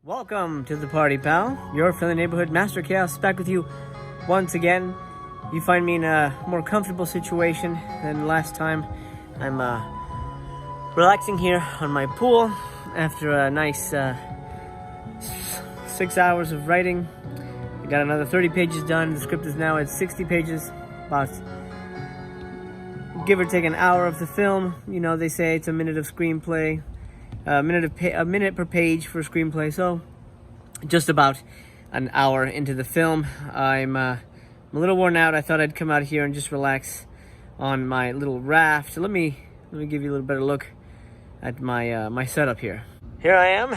Welcome to the party, pal. Your friendly neighborhood Master Chaos back with you once again. You find me in a more comfortable situation than last time. I'm relaxing here on my pool after a nice 6 hours of writing. I got another 30 pages done. The script is now at 60 pages, about give or take an hour of the film. You know, they say it's a minute of screenplay. A minute per page for a screenplay, so just about an hour into the film. I'm a little worn out. I thought I'd come out here and just relax on my little raft. Let me give you a little better look at my my setup here. Here I am,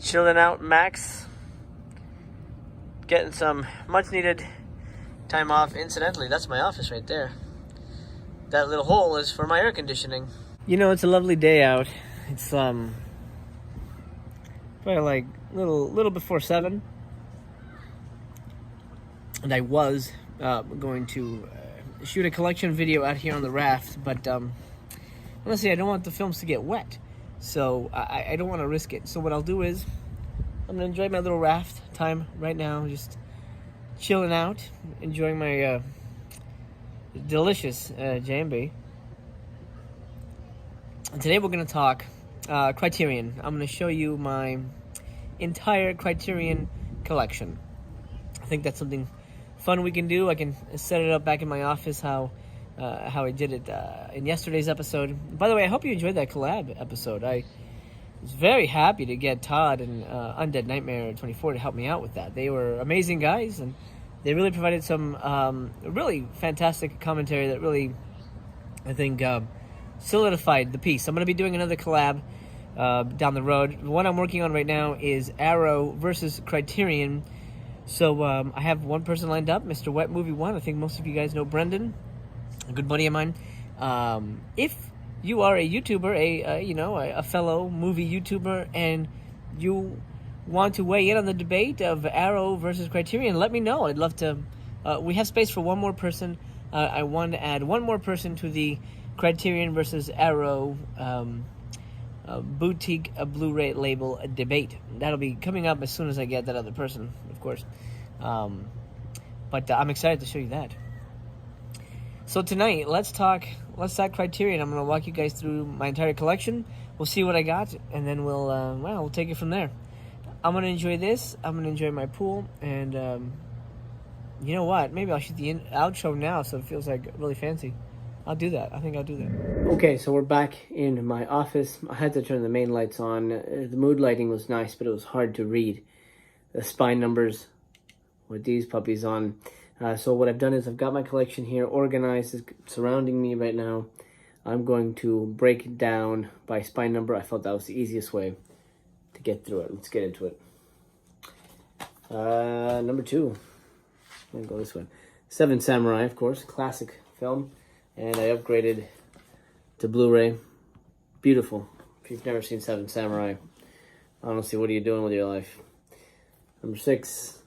chilling out, max, getting some much needed time off. Incidentally, that's my office right there. That little hole is for my air conditioning. You know, it's a lovely day out. It's probably like little before 7, and I was going to shoot a collection video out here on the raft, but honestly, I don't want the films to get wet, so I don't want to risk it. So what I'll do is I'm gonna enjoy my little raft time right now, just chilling out, enjoying my delicious J&B. And today we're gonna talk Criterion. I'm going to show you my entire Criterion collection. I think that's something fun we can do. I can set it up back in my office how I did it in yesterday's episode. By the way, I hope you enjoyed that collab episode. I was very happy to get Todd and Undead Nightmare 24 to help me out with that. They were amazing guys, and they really provided some really fantastic commentary that really, I think, solidified the piece. I'm going to be doing another collab down the road. The one I'm working on right now is Arrow versus Criterion. So I have one person lined up, Mr. Wet Movie 1. I think most of you guys know Brendan, a good buddy of mine. If you are a YouTuber, a fellow movie YouTuber, and you want to weigh in on the debate of Arrow versus Criterion, let me know. I'd love to. We have space for one more person. I want to add one more person to the Criterion versus Arrow boutique Blu-ray label debate. That'll be coming up as soon as I get that other person, of course. But I'm excited to show you that. So tonight, let's talk Criterion. I'm going to walk you guys through my entire collection. We'll see what I got, and then we'll take it from there. I'm going to enjoy this. I'm going to enjoy my pool, and you know what? Maybe I'll shoot the outro now so it feels like really fancy. I'll do that. I think I'll do that. Okay, so we're back in my office. I had to turn the main lights on. The mood lighting was nice, but it was hard to read the spine numbers with these puppies on. So what I've done is I've got my collection here organized, it's surrounding me right now. I'm going to break it down by spine number. I felt that was the easiest way to get through it. Let's get into it. Number 2. I'm going to go this way. Seven Samurai, of course, classic film. And I upgraded to Blu-ray. Beautiful. If you've never seen Seven Samurai, honestly, what are you doing with your life? Number 6,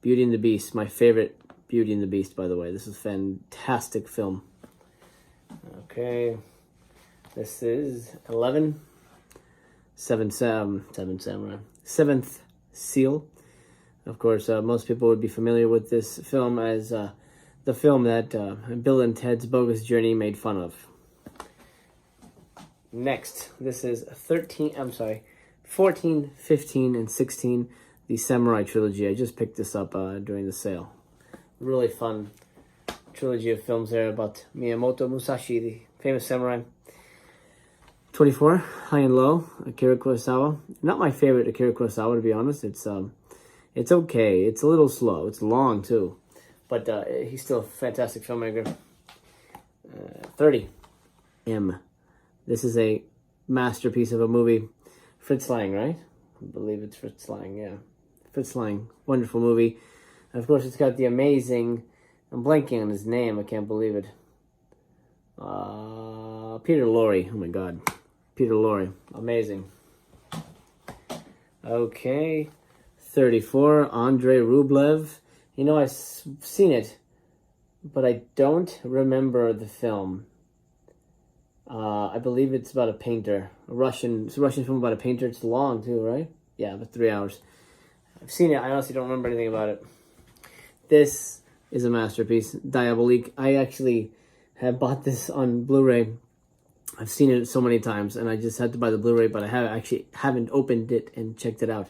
Beauty and the Beast. My favorite Beauty and the Beast, by the way. This is a fantastic film. Okay. This is 11. Seven Samurai. Seventh Seal. Of course, most people would be familiar with this film as the film that Bill and Ted's Bogus Journey made fun of. Next, this is 14, 15, and 16, the Samurai Trilogy. I just picked this up during the sale. Really fun trilogy of films there about Miyamoto Musashi, the famous samurai. 24, High and Low, Akira Kurosawa. Not my favorite Akira Kurosawa, to be honest. It's okay. It's a little slow. It's long, too. But he's still a fantastic filmmaker. 30. M. This is a masterpiece of a movie. Fritz Lang, right? I believe it's Fritz Lang, yeah. Fritz Lang. Wonderful movie. And of course, it's got the amazing... I'm blanking on his name. I can't believe it. Peter Lorre. Oh, my God. Peter Lorre. Amazing. Okay. 34. Andrei Rublev. You know, I've seen it, but I don't remember the film. I believe it's about a painter. It's a Russian film about a painter. It's long, too, right? Yeah, about 3 hours. I've seen it. I honestly don't remember anything about it. This is a masterpiece. Diabolique. I actually have bought this on Blu-ray. I've seen it so many times, and I just had to buy the Blu-ray, but I haven't opened it and checked it out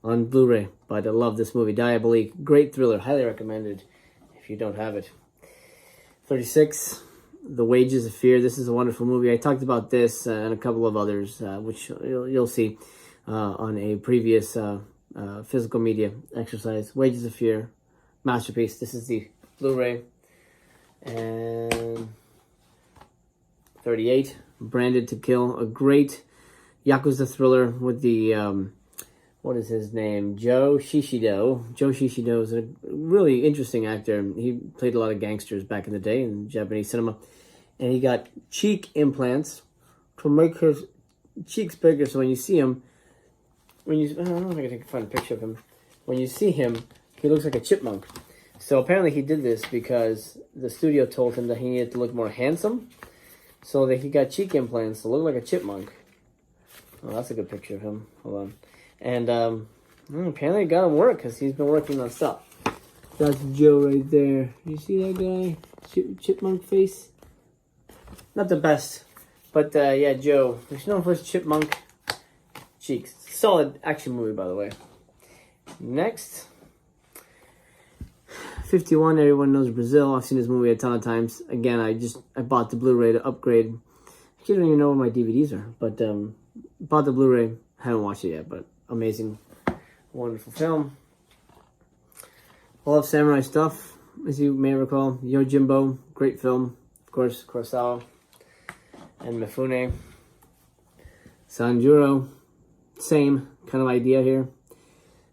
on Blu-ray. But I love this movie. Diabolique. Great thriller. Highly recommended if you don't have it. 36. The Wages of Fear. This is a wonderful movie. I talked about this and a couple of others, which you'll see on a previous physical media exercise. Wages of Fear. Masterpiece. This is the Blu-ray. And 38, Branded to Kill, a great Yakuza thriller with the, what is his name? Joe Shishido. Joe Shishido is a really interesting actor. He played a lot of gangsters back in the day in Japanese cinema. And he got cheek implants to make his cheeks bigger. So when you see him, I don't know if I can find a picture of him. When you see him, he looks like a chipmunk. So apparently he did this because the studio told him that he needed to look more handsome. So that he got cheek implants to look like a chipmunk. Oh, that's a good picture of him. Hold on. And apparently it got him work because he's been working non-stop. That's Joe right there. You see that guy? Chipmunk face? Not the best. But yeah, Joe. He's known for his chipmunk cheeks. Solid action movie, by the way. Next. 51, everyone knows Brazil. I've seen this movie a ton of times. Again, I bought the Blu-ray to upgrade. I don't even know where my DVDs are, but bought the Blu-ray. Haven't watched it yet, but amazing, wonderful film. All of samurai stuff, as you may recall. Yojimbo, great film. Of course, Kurosawa and Mifune. Sanjuro, same kind of idea here.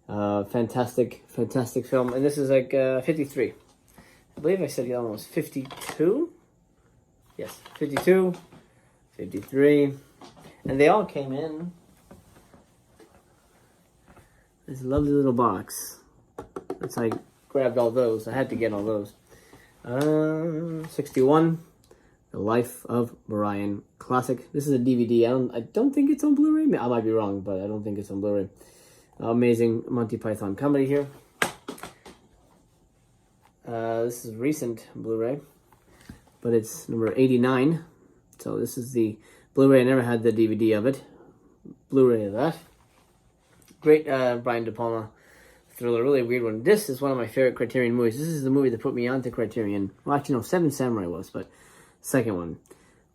Fantastic film. And this is like 53. I believe I said the other one was 52. Yes, 52, 53. And they all came in this lovely little box. That's how I grabbed all those. I had to get all those. 61, The Life of Brian. Classic. This is a DVD. I don't think it's on Blu-ray. I might be wrong, but I don't think it's on Blu-ray. Amazing Monty Python comedy here. This is recent Blu-ray, but it's number 89. So this is the Blu-ray. I never had the DVD of it. Blu-ray of that. Great Brian De Palma thriller, really weird one. This is one of my favorite Criterion movies. This is the movie that put me onto Criterion. Well, actually, no, Seven Samurai was, but second one.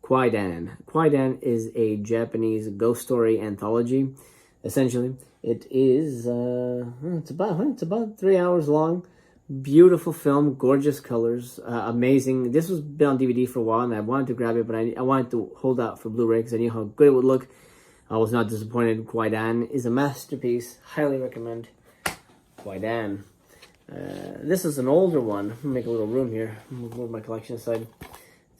Kwaidan. Kwaidan is a Japanese ghost story anthology, essentially. It is, it's about 3 hours long. Beautiful film, gorgeous colors, amazing. This was been on DVD for a while, and I wanted to grab it, but I wanted to hold out for Blu-ray because I knew how good it would look. I was not disappointed. Kwaidan is a masterpiece. Highly recommend Kwaidan. This is an older one. I'm gonna make a little room here. Move my collection aside.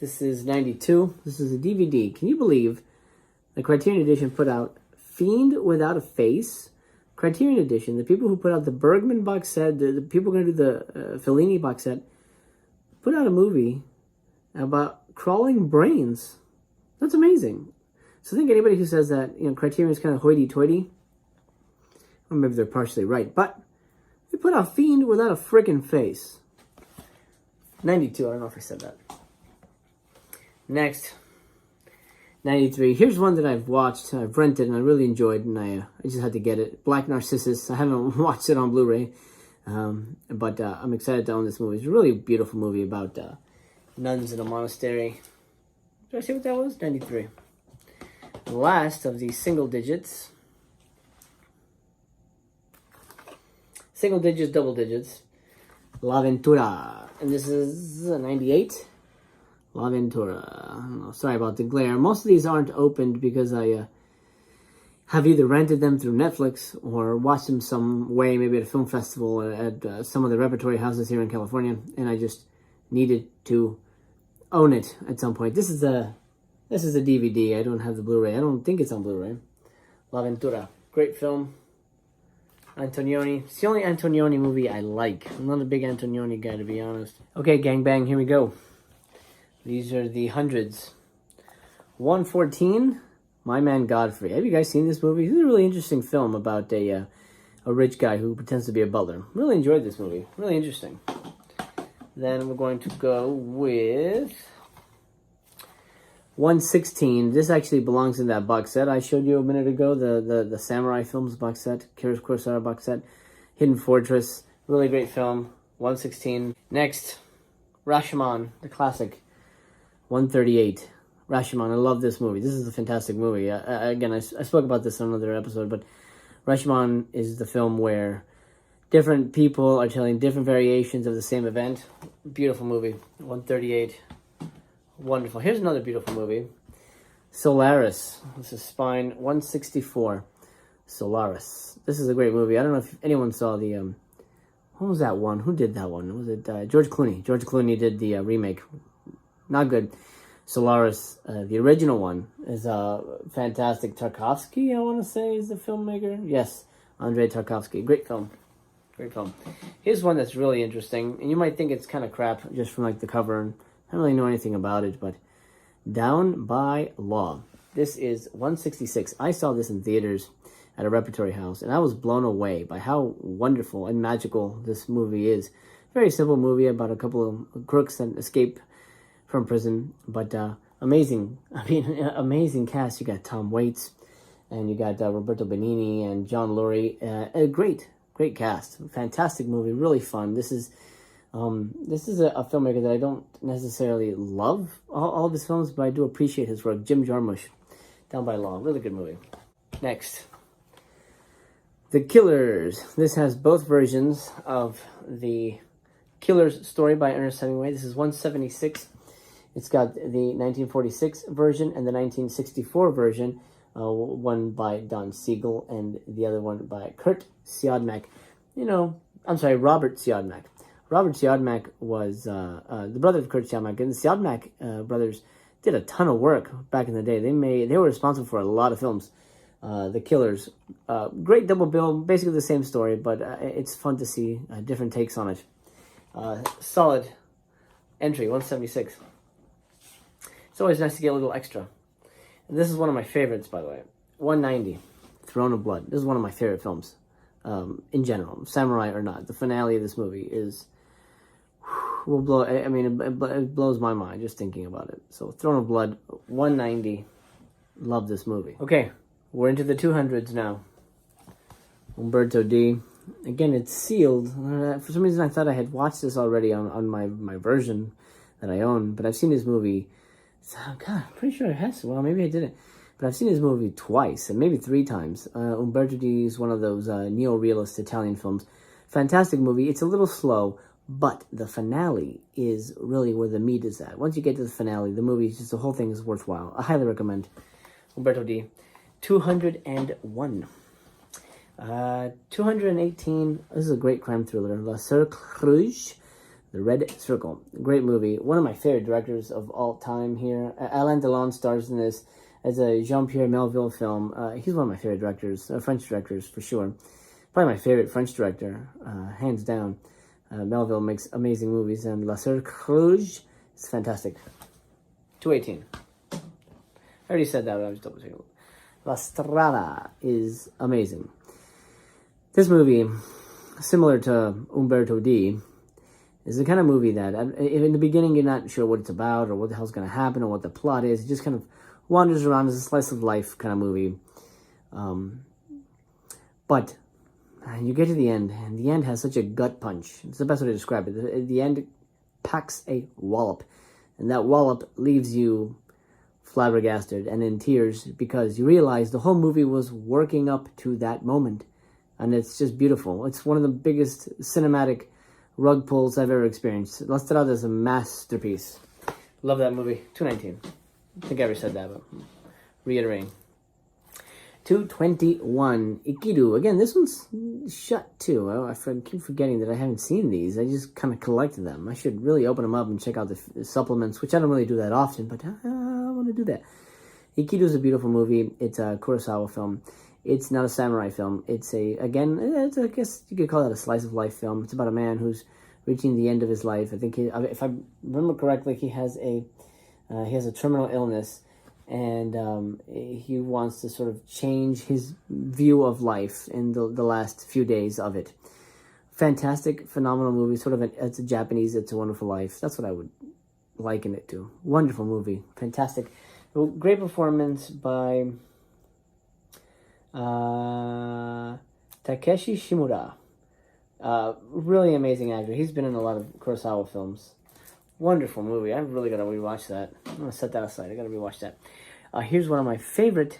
This is 92. This is a DVD. Can you believe the Criterion Edition put out Fiend Without a Face? Criterion Edition, the people who put out the Bergman box set, the people going to do the Fellini box set, put out a movie about crawling brains. That's amazing. So I think anybody who says that, Criterion is kind of hoity-toity, or maybe they're partially right, but they put out Fiend Without a Frickin' Face. 92, I don't know if I said that. Next. 93. Here's one that I've watched, I've rented, and I really enjoyed, and I just had to get it. Black Narcissus. I haven't watched it on Blu-ray, but I'm excited to own this movie. It's a really beautiful movie about nuns in a monastery. Did I say what that was? 93. The last of these single digits. Single digits, double digits. La Ventura. And this is 98. La Ventura. Sorry about the glare. Most of these aren't opened because I have either rented them through Netflix or watched them some way, maybe at a film festival or at some of the repertory houses here in California, and I just needed to own it at some point. This is a DVD. I don't have the Blu-ray. I don't think it's on Blu-ray. La Ventura. Great film. Antonioni. It's the only Antonioni movie I like. I'm not a big Antonioni guy, to be honest. Okay, gangbang, here we go. These are the hundreds. 114, My Man Godfrey. Have you guys seen this movie? This is a really interesting film about a rich guy who pretends to be a butler. Really enjoyed this movie. Really interesting. Then we're going to go with 116. This actually belongs in that box set I showed you a minute ago. The Samurai Films box set. Kira Kurosawa box set. Hidden Fortress. Really great film. 116. Next, Rashomon, the classic. 138. Rashomon, I love this movie. This is a fantastic movie. Again, I spoke about this on another episode, but Rashomon is the film where different people are telling different variations of the same event. Beautiful movie. 138. Wonderful. Here's another beautiful movie. Solaris. This is Spine. 164. Solaris. This is a great movie. I don't know if anyone saw the... what was that one? Who did that one? Was it George Clooney? George Clooney did the remake. Not good. Solaris, the original one, is fantastic. Tarkovsky, I want to say, is the filmmaker. Yes, Andrei Tarkovsky. Great film. Great film. Here's one that's really interesting, and you might think it's kind of crap just from like the cover, and I don't really know anything about it, but Down by Law. This is 166. I saw this in theaters at a repertory house, and I was blown away by how wonderful and magical this movie is. Very simple movie about a couple of crooks that escape from prison, but amazing. I mean, amazing cast. You got Tom Waits, and you got Roberto Benigni and John Lurie. A great cast. Fantastic movie. Really fun. This is a filmmaker that I don't necessarily love all of his films, but I do appreciate his work. Jim Jarmusch, Down by Law. Really good movie. Next, The Killers. This has both versions of the Killers story by Ernest Hemingway. This is 176. It's got the 1946 version and the 1964 version, one by Don Siegel and the other one by Kurt Siodmak. Robert Siodmak. Robert Siodmak was the brother of Kurt Siodmak, and the Siodmak brothers did a ton of work back in the day. They were responsible for a lot of films. The Killers, great double bill, basically the same story, but it's fun to see different takes on it. Solid entry, 176. It's always nice to get a little extra. And this is one of my favorites, by the way. 190, Throne of Blood. This is one of my favorite films, in general, samurai or not. The finale of this movie will blow. I mean, it blows my mind just thinking about it. So, Throne of Blood, 190. Love this movie. Okay, we're into the 200s now. Umberto D. Again, it's sealed. For some reason, I thought I had watched this already on my version that I own, but I've seen this movie. God, I'm pretty sure it has. Well, maybe I didn't. But I've seen this movie twice, and maybe 3 times. Umberto D is one of those neo-realist Italian films. Fantastic movie. It's a little slow, but the finale is really where the meat is at. Once you get to the finale, the movie, the whole thing is worthwhile. I highly recommend Umberto D. 201. 218. This is a great crime thriller. Le Cercle Rouge. The Red Circle. Great movie. One of my favorite directors of all time here. Alain Delon stars in this as a Jean-Pierre Melville film. He's one of my favorite directors, French directors for sure. Probably my favorite French director, hands down. Melville makes amazing movies, and La Cercle Rouge is fantastic. 218. I already said that, but I was double checking. La Strada is amazing. This movie, similar to Umberto D., is the kind of movie that, in the beginning, you're not sure what it's about or what the hell's going to happen or what the plot is. It just kind of wanders around as a slice of life kind of movie. But you get to the end, and the end has such a gut punch. It's the best way to describe it. The end packs a wallop, and that wallop leaves you flabbergasted and in tears because you realize the whole movie was working up to that moment, and it's just beautiful. It's one of the biggest cinematic rug pulls I've ever experienced. La Strada is a masterpiece. Love that movie. 219. I think I ever said that, but reiterating. 221. Ikiru. Again, this one's shut too. I keep forgetting that I haven't seen these. I just kind of collected them. I should really open them up and check out the supplements, which I don't really do that often, but I want to do that. Ikiru is a beautiful movie. It's a Kurosawa film. It's not a samurai film. I guess you could call it a slice of life film. It's about a man who's reaching the end of his life. I think, if I remember correctly, he has a terminal illness, and he wants to sort of change his view of life in the last few days of it. Fantastic, phenomenal movie. Sort of it's a Japanese It's a Wonderful Life. That's what I would liken it to. Wonderful movie. Fantastic. Great performance by Takeshi Shimura. Really amazing actor. He's been in a lot of Kurosawa films. Wonderful movie. I've really got to rewatch that. I'm going to set that aside. I got to rewatch that. Here's one of my favorite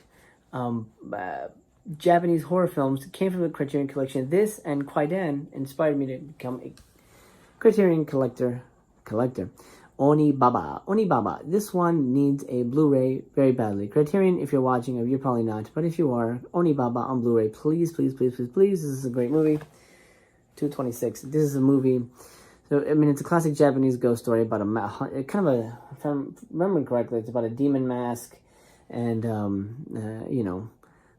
Japanese horror films. It came from the Criterion Collection. This and Kwaidan inspired me to become a Criterion collector. Onibaba. Onibaba. This one needs a Blu-ray very badly. Criterion, if you're watching, you're probably not, but if you are, Onibaba on Blu-ray, please, please, please, please, please. This is a great movie. 226. This is a movie. So, I mean, it's a classic Japanese ghost story about if I'm remembering correctly, it's about a demon mask and,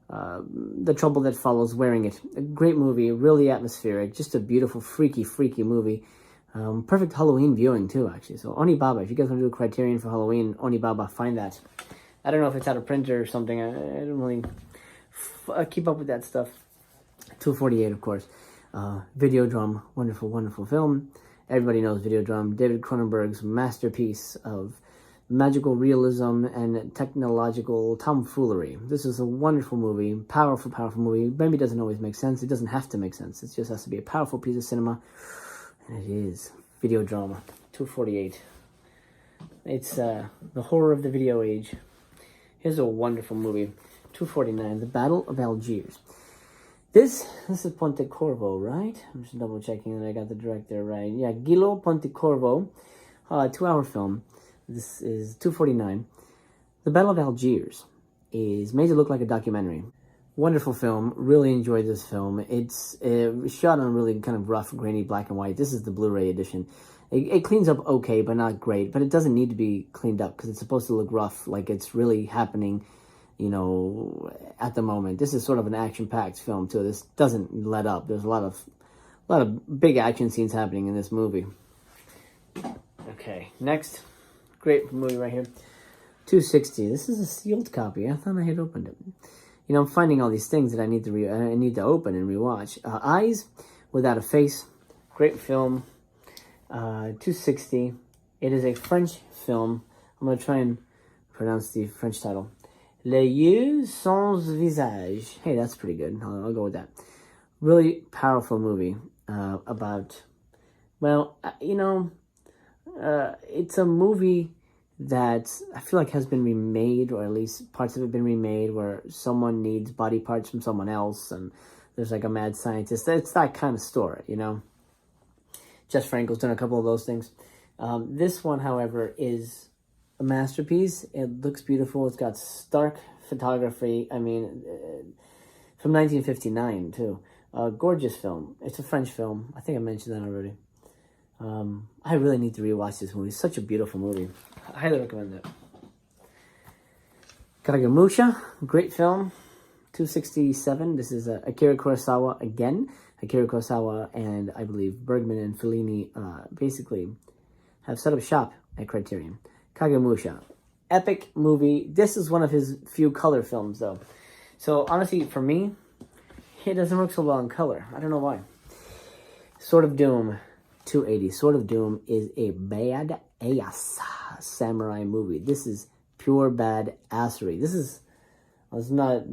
the trouble that follows wearing it. A great movie, really atmospheric, just a beautiful, freaky movie. Perfect Halloween viewing, too, actually. So, Onibaba, if you guys want to do a Criterion for Halloween, Onibaba, find that. I don't know if it's out of printer or something. I don't really keep up with that stuff. 248, of course. Videodrome, wonderful, wonderful film. Everybody knows Videodrome. David Cronenberg's masterpiece of magical realism and technological tomfoolery. This is a wonderful movie, powerful, powerful movie. Maybe it doesn't always make sense. It doesn't have to make sense. It just has to be a powerful piece of cinema. And it is. Videodrome, 248. It's the horror of the video age. Here's a wonderful movie, 249, The Battle of Algiers. This is Pontecorvo, right? I'm just double checking that I got the director right. Yeah, Gillo Pontecorvo, 2-hour film. This is 249. The Battle of Algiers is made to look like a documentary. Wonderful film. Really enjoyed this film. It's shot on really kind of rough, grainy black and white. This is the Blu-ray edition. It cleans up okay, but not great. But it doesn't need to be cleaned up because it's supposed to look rough, like it's really happening, at the moment. This is sort of an action-packed film too. This doesn't let up. There's a lot of big action scenes happening in this movie. Okay, next, great movie right here, 260. This is a sealed copy. I thought I had opened it. I'm finding all these things that I need to open and rewatch. Eyes Without a Face, great film. 260. It is a French film. I'm gonna try and pronounce the French title. Les yeux sans visage. Hey, that's pretty good. I'll go with that. Really powerful movie about, it's a movie that I feel like has been remade, or at least parts of it been remade, where someone needs body parts from someone else, and there's like a mad scientist. It's that kind of story, Jess Franco's done a couple of those things. This one, however, is a masterpiece. It looks beautiful. It's got stark photography. I mean, from 1959 too. Gorgeous film. It's a French film. I think I mentioned that already. I really need to rewatch this movie. It's such a beautiful movie. I highly recommend it. Kagemusha, great film. 267. This is Akira Kurosawa again. Akira Kurosawa and I believe Bergman and Fellini basically have set up shop at Criterion. Kagemusha, epic movie. This is one of his few color films, though. So, honestly, for me, it doesn't work so well in color. I don't know why. Sword of Doom, 280. Sword of Doom is a bad-ass samurai movie. This is pure bad-assery. This is... Tatsuya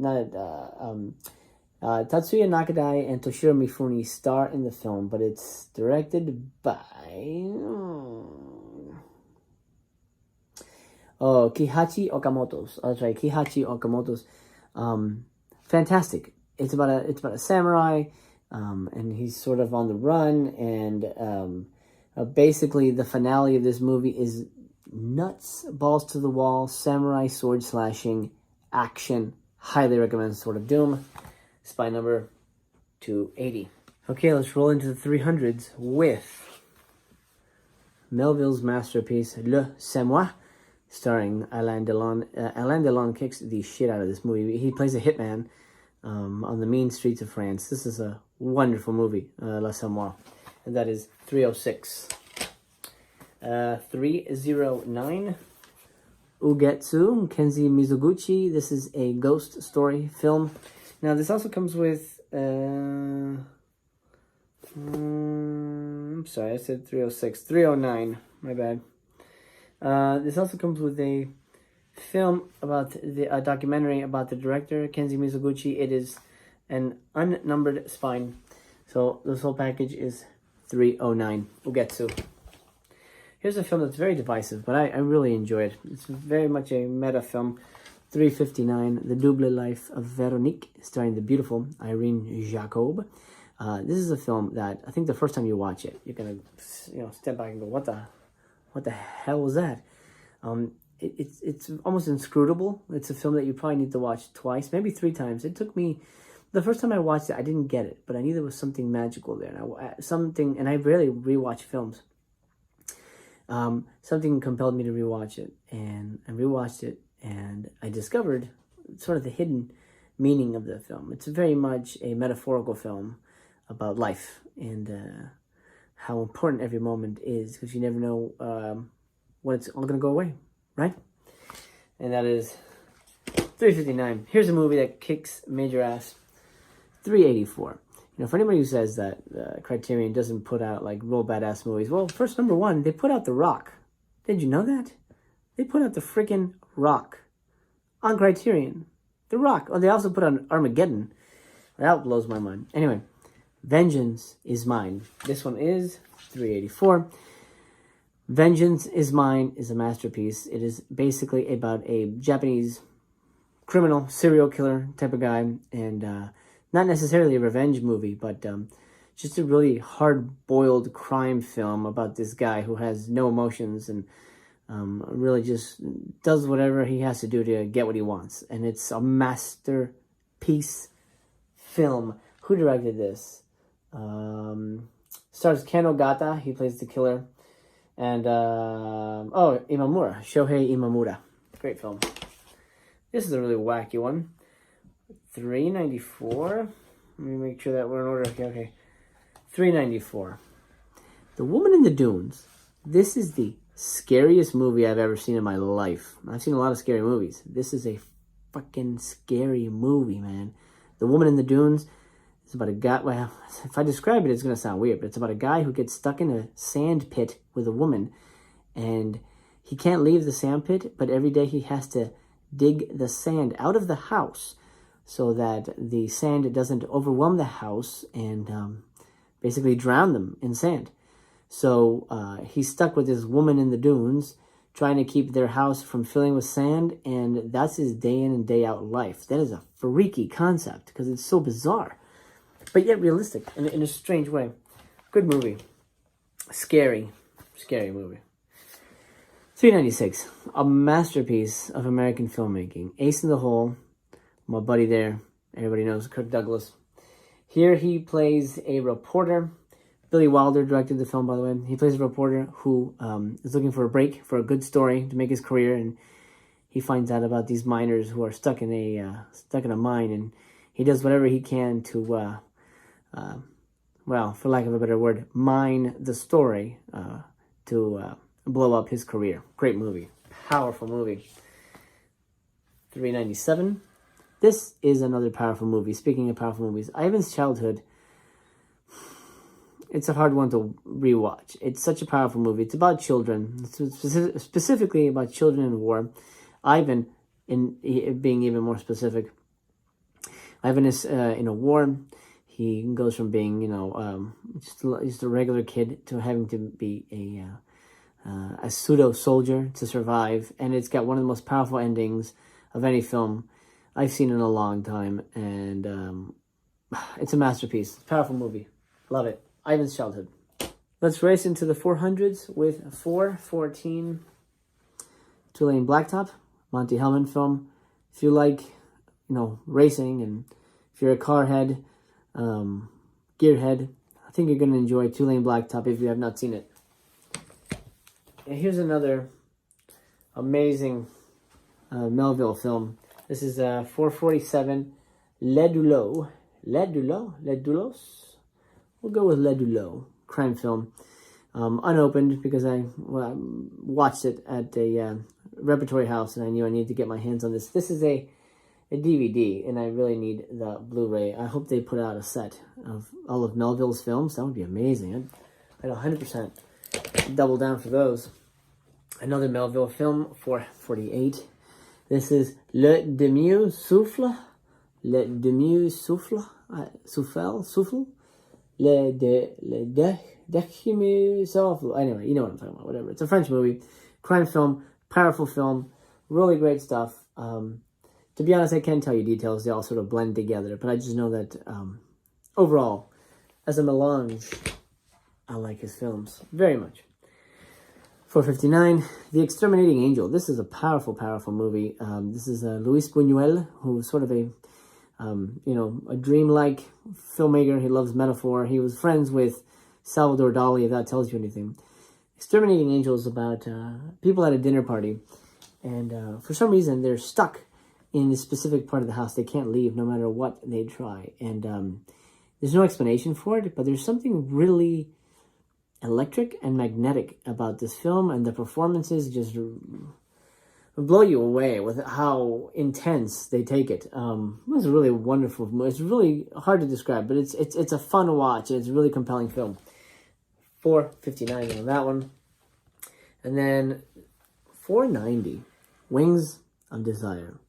Nakadai and Toshiro Mifune star in the film, but it's directed by... Kihachi Okamoto's. That's right, Kihachi Okamoto's. Fantastic. It's about a samurai, and he's sort of on the run, and basically the finale of this movie is nuts, balls to the wall, samurai sword slashing, action. Highly recommend Sword of Doom. Spy number 280. Okay, let's roll into the 300s with Melville's masterpiece, Le C'est Moi, starring Alain Delon. Alain Delon kicks the shit out of this movie. He plays a hitman on the mean streets of France. This is a wonderful movie, Le C'est Moi. And that is 306. 309. Ugetsu, Kenji Mizoguchi. This is a ghost story film. Now, this also comes with... I'm sorry, I said 306. 309. My bad. This also comes with a film about a documentary about the director, Kenji Mizoguchi. It is an unnumbered spine. So this whole package is 309. Ugetsu. Here's a film that's very divisive, but I really enjoy it. It's very much a meta film. 359, The Double Life of Veronique, starring the beautiful Irene Jacob. This is a film that I think the first time you watch it, you're gonna, step back and go, what the hell was that? It's almost inscrutable. It's a film that you probably need to watch twice, maybe 3 times. It took me, the first time I watched it, I didn't get it, but I knew there was something magical there. And I rarely rewatch films. Something compelled me to rewatch it, and I rewatched it, and I discovered sort of the hidden meaning of the film. It's very much a metaphorical film about life and how important every moment is, because you never know when it's all going to go away, right? And that is 359. Here's a movie that kicks major ass. 384. For anybody who says that Criterion doesn't put out like real badass movies, well, first, number one, they put out The Rock. Did you know that? They put out The freaking Rock on Criterion. The Rock. Oh, they also put on Armageddon. That blows my mind. Anyway, Vengeance is Mine. This one is 384. Vengeance is Mine is a masterpiece. It is basically about a Japanese criminal, serial killer type of guy, and not necessarily a revenge movie, but just a really hard-boiled crime film about this guy who has no emotions and really just does whatever he has to do to get what he wants. And it's a masterpiece film. Who directed this? Stars Ken Ogata. He plays the killer. And, Imamura. Shohei Imamura. Great film. This is a really wacky one. 394. Let me make sure that we're in order. Okay. 394. The Woman in the Dunes. This is the scariest movie I've ever seen in my life. I've seen a lot of scary movies. This is a fucking scary movie, man. The Woman in the Dunes is about a guy. Well, if I describe it, it's going to sound weird, but it's about a guy who gets stuck in a sand pit with a woman, and he can't leave the sand pit, but every day he has to dig the sand out of the house so that the sand doesn't overwhelm the house and basically drown them in sand. So he's stuck with this woman in the dunes trying to keep their house from filling with sand, and that's his day in and day out life. That is a freaky concept because it's so bizarre, but yet realistic in a strange way. Good movie. Scary movie. 396, a masterpiece of American filmmaking. Ace in the Hole, my buddy there, everybody knows Kirk Douglas. Here he plays a reporter. Billy Wilder directed the film, by the way. He plays a reporter who is looking for a break, for a good story to make his career, and he finds out about these miners who are stuck in a mine, and he does whatever he can to, well, for lack of a better word, mine the story to blow up his career. Great movie. Powerful movie. 397. This is another powerful movie. Speaking of powerful movies, Ivan's Childhood. It's a hard one to rewatch. It's such a powerful movie. It's about children. It's specifically about children in war. Ivan, being even more specific, Ivan is in a war. He goes from being, just a regular kid to having to be a pseudo soldier to survive, and it's got one of the most powerful endings of any film I've seen in a long time, and it's a masterpiece. Powerful movie. Love it. Ivan's Childhood. Let's race into the 400s with 414 Two-Lane Blacktop, Monty Hellman film. If you like, racing, and if you're a car head, gearhead, I think you're going to enjoy Two-Lane Blacktop if you have not seen it. And here's another amazing Melville film. This is 447, Les Doulos. We'll go with Les Doulos, crime film. unopened because I watched it at a repertory house and I knew I needed to get my hands on this. This is a DVD and I really need the Blu-ray. I hope they put out a set of all of Melville's films. That would be amazing. I'd 100% double down for those. Another Melville film for 48. This is Le Demi Souffle. Le Demi Souffle. Souffle. Le Demi Souffle. Anyway, you know what I'm talking about. Whatever. It's a French movie. Crime film. Powerful film. Really great stuff. To be honest, I can't tell you details. They all sort of blend together. But I just know that overall, as a melange, I like his films very much. 459, The Exterminating Angel. This is a powerful, powerful movie. This is Luis Buñuel, who's sort of a dreamlike filmmaker. He loves metaphor. He was friends with Salvador Dali, if that tells you anything. Exterminating Angel is about people at a dinner party, and for some reason they're stuck in this specific part of the house. They can't leave no matter what they try, and there's no explanation for it, but there's something really electric and magnetic about this film, and the performances just blow you away with how intense they take it. It was a really wonderful movie. It's really hard to describe, but it's a fun watch, and it's a really compelling film. 459 on that one. And then 490, Wings of Desire.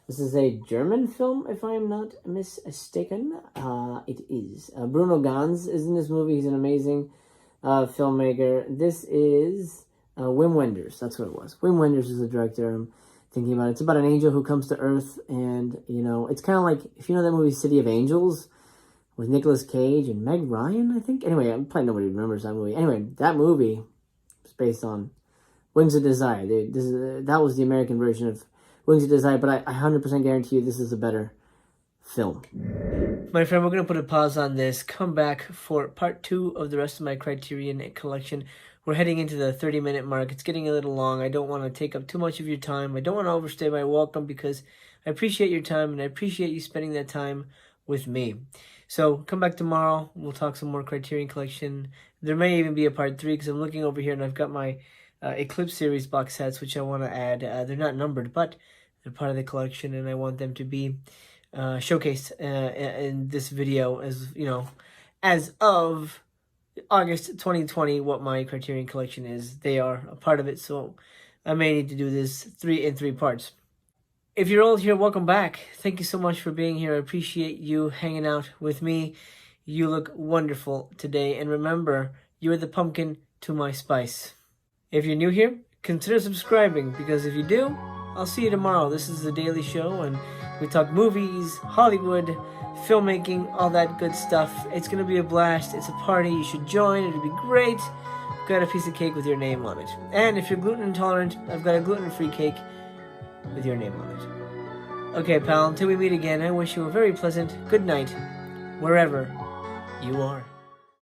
This is a German film, if I am not mistaken. It is. Bruno Ganz is in this movie. He's an amazing filmmaker. This is Wim Wenders. That's what it was. Wim Wenders is the director I'm thinking about. It's about an angel who comes to Earth, and, it's kind of like, if you know that movie City of Angels with Nicolas Cage and Meg Ryan, I think. Anyway, probably nobody remembers that movie. Anyway, that movie was based on Wings of Desire. That was the American version of Wings of Desire, but I 100% guarantee you this is a better film. My friend, we're going to put a pause on this, come back for part 2 of the rest of my Criterion collection. We're heading into the 30-minute mark. It's getting a little long. I don't want to take up too much of your time. I don't want to overstay my welcome because I appreciate your time and I appreciate you spending that time with me. So come back tomorrow. We'll talk some more Criterion collection. There may even be a part 3 because I'm looking over here and I've got my Eclipse series box sets, which I want to add. They're not numbered, but they're part of the collection, and I want them to be showcased in this video as of August 2020, what my Criterion collection is. They are a part of it, so I may need to do this in three parts. If you're old here, welcome back. Thank you so much for being here. I appreciate you hanging out with me. You look wonderful today, and remember, you're the pumpkin to my spice. If you're new here, consider subscribing, because if you do, I'll see you tomorrow. This is The Daily Show, and we talk movies, Hollywood, filmmaking, all that good stuff. It's going to be a blast. It's a party. You should join. It'll be great. I've got a piece of cake with your name on it. And if you're gluten intolerant, I've got a gluten-free cake with your name on it. Okay, pal, until we meet again, I wish you a very pleasant good night, wherever you are.